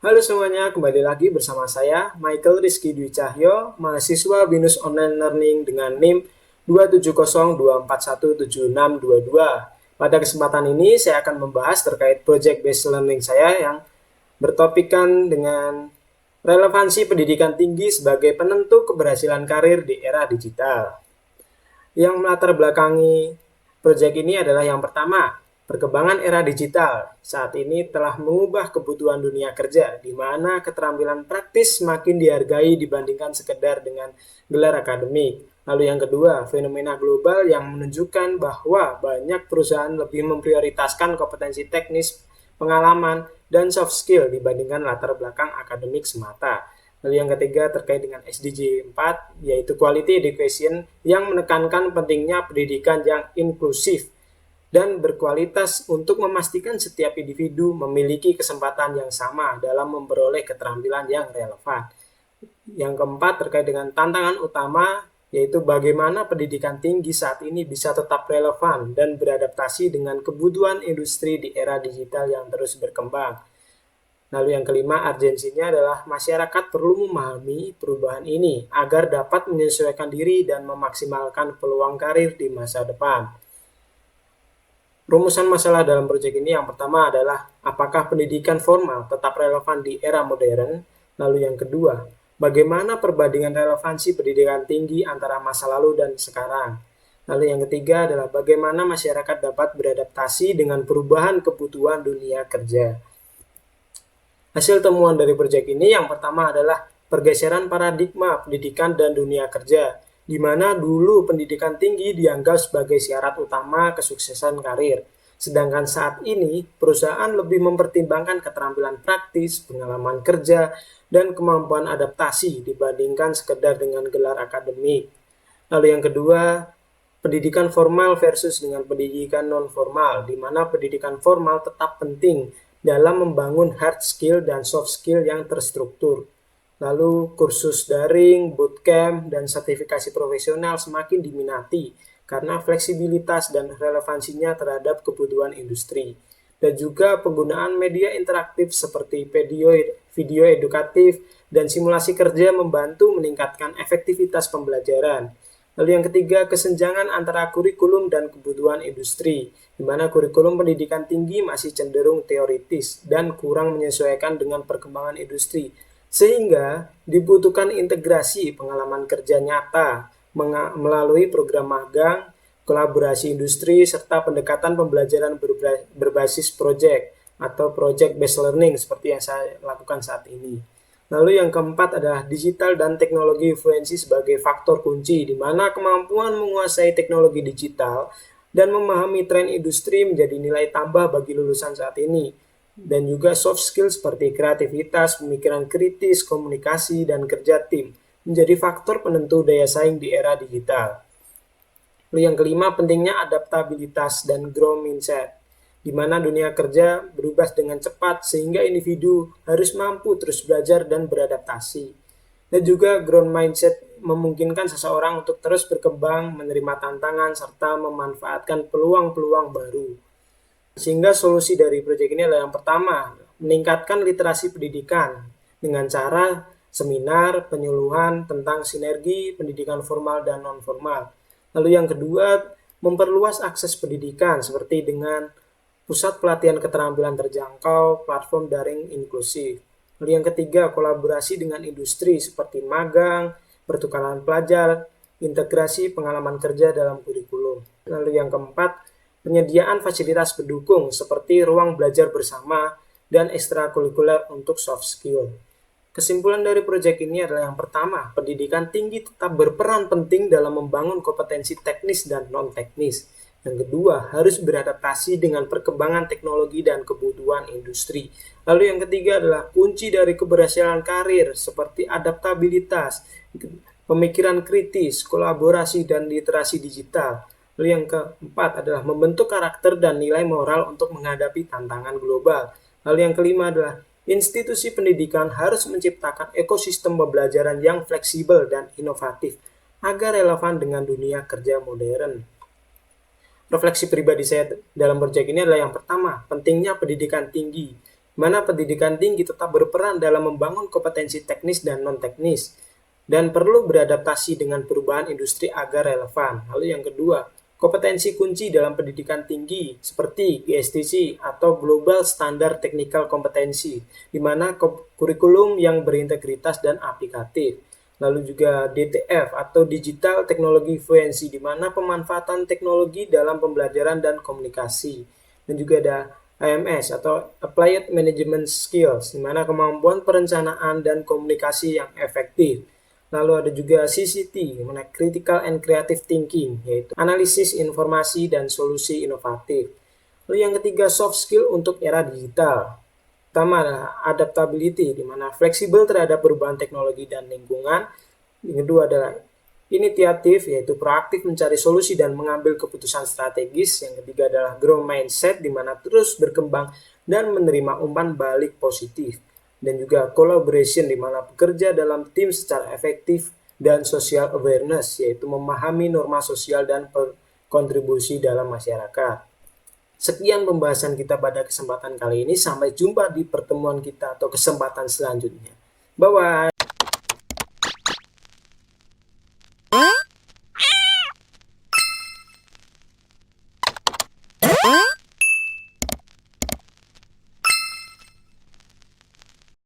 Halo semuanya, kembali lagi bersama saya, Michael Rizky Dwi Cahyo, mahasiswa BINUS Online Learning dengan NIM 270241762. Pada kesempatan ini, saya akan membahas terkait project based learning saya yang bertopikkan dengan relevansi pendidikan tinggi sebagai penentu keberhasilan karir di era digital. Yang melatar belakangi proyek ini adalah yang pertama, perkembangan era digital saat ini telah mengubah kebutuhan dunia kerja, di mana keterampilan praktis semakin dihargai dibandingkan sekedar dengan gelar akademik. Lalu yang kedua, fenomena global yang menunjukkan bahwa banyak perusahaan lebih memprioritaskan kompetensi teknis, pengalaman, dan soft skill dibandingkan latar belakang akademik semata. Lalu yang ketiga terkait dengan SDG 4, yaitu Quality Education yang menekankan pentingnya pendidikan yang inklusif dan berkualitas untuk memastikan setiap individu memiliki kesempatan yang sama dalam memperoleh keterampilan yang relevan. Yang keempat terkait dengan tantangan utama, yaitu bagaimana pendidikan tinggi saat ini bisa tetap relevan dan beradaptasi dengan kebutuhan industri di era digital yang terus berkembang. Lalu yang kelima, urgensinya adalah masyarakat perlu memahami perubahan ini agar dapat menyesuaikan diri dan memaksimalkan peluang karir di masa depan. Rumusan masalah dalam proyek ini yang pertama adalah apakah pendidikan formal tetap relevan di era modern? Lalu yang kedua, bagaimana perbandingan relevansi pendidikan tinggi antara masa lalu dan sekarang? Lalu yang ketiga adalah bagaimana masyarakat dapat beradaptasi dengan perubahan kebutuhan dunia kerja. Hasil temuan dari proyek ini yang pertama adalah pergeseran paradigma pendidikan dan dunia kerja, di mana dulu pendidikan tinggi dianggap sebagai syarat utama kesuksesan karir. Sedangkan saat ini, perusahaan lebih mempertimbangkan keterampilan praktis, pengalaman kerja, dan kemampuan adaptasi dibandingkan sekedar dengan gelar akademik. Lalu yang kedua, pendidikan formal versus dengan pendidikan non-formal, di mana pendidikan formal tetap penting dalam membangun hard skill dan soft skill yang terstruktur. Lalu kursus daring, bootcamp, dan sertifikasi profesional semakin diminati karena fleksibilitas dan relevansinya terhadap kebutuhan industri. Dan juga penggunaan media interaktif seperti video edukatif dan simulasi kerja membantu meningkatkan efektivitas pembelajaran. Lalu yang ketiga, kesenjangan antara kurikulum dan kebutuhan industri, di mana kurikulum pendidikan tinggi masih cenderung teoritis dan kurang menyesuaikan dengan perkembangan industri, sehingga dibutuhkan integrasi pengalaman kerja nyata melalui program magang, kolaborasi industri, serta pendekatan pembelajaran berbasis project atau project based learning seperti yang saya lakukan saat ini. Lalu yang keempat adalah digital dan teknologi fluensi sebagai faktor kunci, di mana kemampuan menguasai teknologi digital dan memahami tren industri menjadi nilai tambah bagi lulusan saat ini. Dan juga soft skill seperti kreativitas, pemikiran kritis, komunikasi, dan kerja tim menjadi faktor penentu daya saing di era digital. Lalu yang kelima, pentingnya adaptabilitas dan growth mindset, di mana dunia kerja berubah dengan cepat sehingga individu harus mampu terus belajar dan beradaptasi. Dan juga growth mindset memungkinkan seseorang untuk terus berkembang, menerima tantangan, serta memanfaatkan peluang-peluang baru. Sehingga solusi dari proyek ini adalah yang pertama, meningkatkan literasi pendidikan dengan cara seminar, penyuluhan tentang sinergi pendidikan formal dan non-formal. Lalu yang kedua, memperluas akses pendidikan seperti dengan pusat pelatihan keterampilan terjangkau, platform daring inklusif. Lalu yang ketiga, kolaborasi dengan industri seperti magang, pertukaran pelajar, integrasi pengalaman kerja dalam kurikulum. Lalu yang keempat, penyediaan fasilitas pendukung seperti ruang belajar bersama dan ekstrakurikuler untuk soft skill. Kesimpulan dari proyek ini adalah yang pertama, pendidikan tinggi tetap berperan penting dalam membangun kompetensi teknis dan non-teknis. Yang kedua, harus beradaptasi dengan perkembangan teknologi dan kebutuhan industri. Lalu yang ketiga adalah kunci dari keberhasilan karir seperti adaptabilitas, pemikiran kritis, kolaborasi, dan literasi digital. Lalu yang keempat adalah membentuk karakter dan nilai moral untuk menghadapi tantangan global. Lalu yang kelima adalah institusi pendidikan harus menciptakan ekosistem pembelajaran yang fleksibel dan inovatif agar relevan dengan dunia kerja modern. Refleksi pribadi saya dalam proyek ini adalah yang pertama, pentingnya pendidikan tinggi, mana pendidikan tinggi tetap berperan dalam membangun kompetensi teknis dan non-teknis, dan perlu beradaptasi dengan perubahan industri agar relevan. Lalu yang kedua, kompetensi kunci dalam pendidikan tinggi seperti GSTC atau Global Standard Technical Competency, di mana kurikulum yang berintegritas dan aplikatif. Lalu juga DTF atau Digital Technology Fluency, di mana pemanfaatan teknologi dalam pembelajaran dan komunikasi. Dan juga ada AMS atau Applied Management Skills, di mana kemampuan perencanaan dan komunikasi yang efektif. Lalu ada juga CCT, di mana Critical and Creative Thinking, yaitu analisis informasi dan solusi inovatif. Lalu yang ketiga, soft skill untuk era digital. Pertama adalah adaptability, di mana fleksibel terhadap perubahan teknologi dan lingkungan. Yang kedua adalah initiatif, yaitu proaktif mencari solusi dan mengambil keputusan strategis. Yang ketiga adalah growth mindset, di mana terus berkembang dan menerima umpan balik positif. Dan juga collaboration, di mana bekerja dalam tim secara efektif, dan social awareness, yaitu memahami norma sosial dan kontribusi dalam masyarakat. Sekian pembahasan kita pada kesempatan kali ini. Sampai jumpa di pertemuan kita atau kesempatan selanjutnya. Bye-bye.